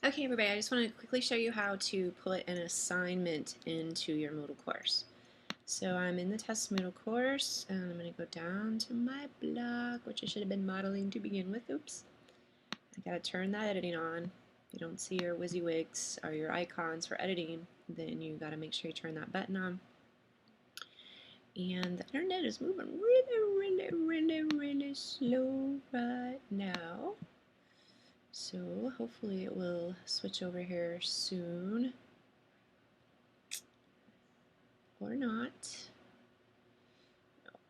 Okay, everybody, I just want to quickly show you how to put an assignment into your Moodle course. So I'm in the test Moodle course, and I'm going to go down to my blog, which I should have been modeling to begin with. Oops. I got to turn that editing on. If you don't see your WYSIWYGs or your icons for editing, then you got to make sure you turn that button on. And the internet is moving really slow right now. So hopefully it will switch over here soon. Or not.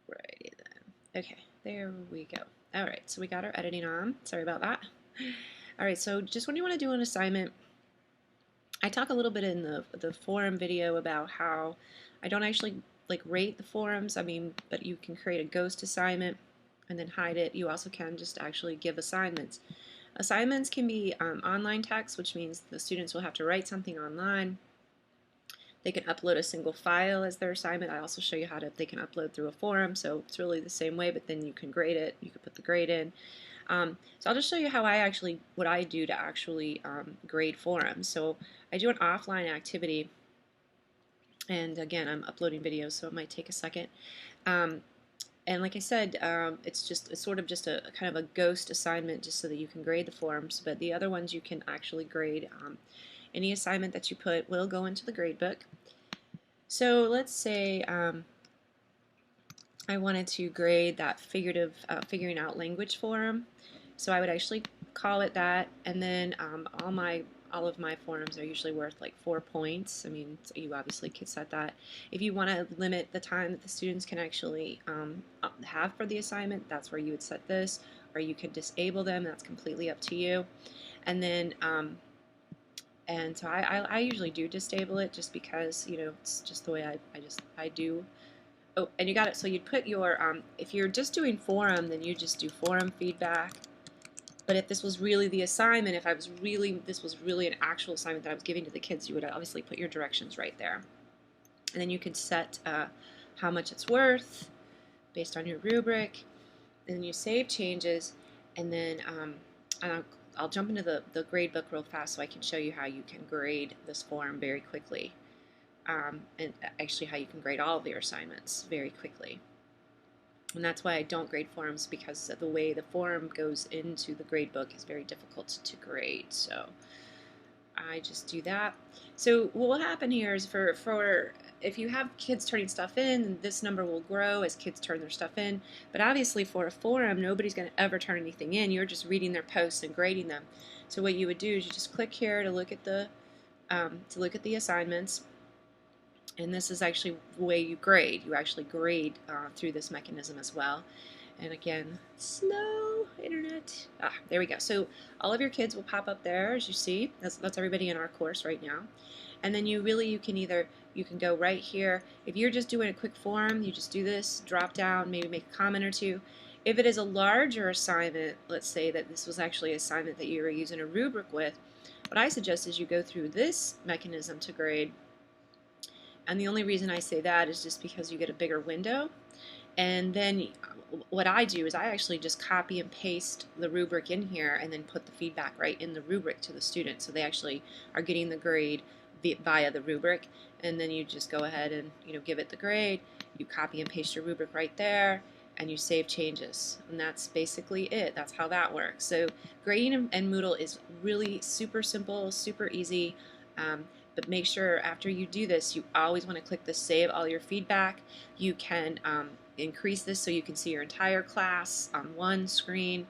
Alrighty then. Okay, there we go. Alright, so we got our editing on. Sorry about that. Alright, so just when you want to do an assignment, I talk a little bit in the forum video about how I don't actually rate the forums, but you can create a ghost assignment and then hide it. You also can just actually give assignments. Assignments can be online text, which means the students will have to write something online. They can upload a single file as their assignment. I also show you how they can upload through a forum, so it's really the same way, but then you can grade it. You can put the grade in. So I'll just show you how what I do to actually grade forums. So I do an offline activity, and again, I'm uploading videos, so it might take a second. And like I said, it's sort of just a kind of a ghost assignment just so that you can grade the forums, but the other ones you can actually grade. Any assignment that you put will go into the grade book. So let's say I wanted to grade that figuring out language forum. So I would actually call it that, and then all of my forums are usually worth like 4 points. So you obviously could set that. If you want to limit the time that the students can actually have for the assignment, that's where you would set this, or you could disable them. That's completely up to you. And then and so I usually do disable it just because, it's just the way I do. Oh, and you got it. So you'd put your, if you're just doing forum, then you just do forum feedback. But if this was really the assignment, this was really an actual assignment that I was giving to the kids, you would obviously put your directions right there. And then you could set how much it's worth based on your rubric. And then you save changes, and then I'll jump into the grade book real fast so I can show you how you can grade this form very quickly. And actually how you can grade all of your assignments very quickly. And that's why I don't grade forums, because the way the forum goes into the grade book is very difficult to grade. So I just do that. So what will happen here is for if you have kids turning stuff in, this number will grow as kids turn their stuff in. But obviously for a forum, nobody's going to ever turn anything in. You're just reading their posts and grading them. So what you would do is you just click here to look at the assignments. And this is actually the way you grade. You actually grade through this mechanism as well. And again, slow internet. There we go. So all of your kids will pop up there, as you see. That's everybody in our course right now. And then you can go right here. If you're just doing a quick form, you just do this, drop down, maybe make a comment or two. If it is a larger assignment, let's say that this was actually an assignment that you were using a rubric with, what I suggest is you go through this mechanism to grade. And the only reason I say that is just because you get a bigger window. And then what I do is I actually just copy and paste the rubric in here and then put the feedback right in the rubric to the student. So they actually are getting the grade via the rubric. And then you just go ahead and give it the grade. You copy and paste your rubric right there, and you save changes. And that's basically it. That's how that works. So grading and Moodle is really super simple, super easy. But make sure after you do this, you always want to click the Save All Your Feedback. You can increase this so you can see your entire class on one screen.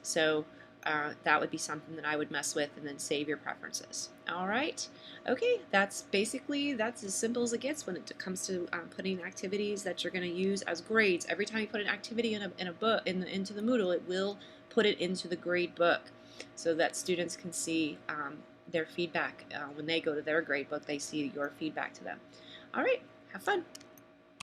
So that would be something that I would mess with, and then save your preferences. All right. Okay, that's as simple as it gets when it comes to putting activities that you're going to use as grades. Every time you put an activity in a book into the Moodle, it will put it into the grade book so that students can see their feedback. When they go to their grade book, they see your feedback to them. All right, have fun.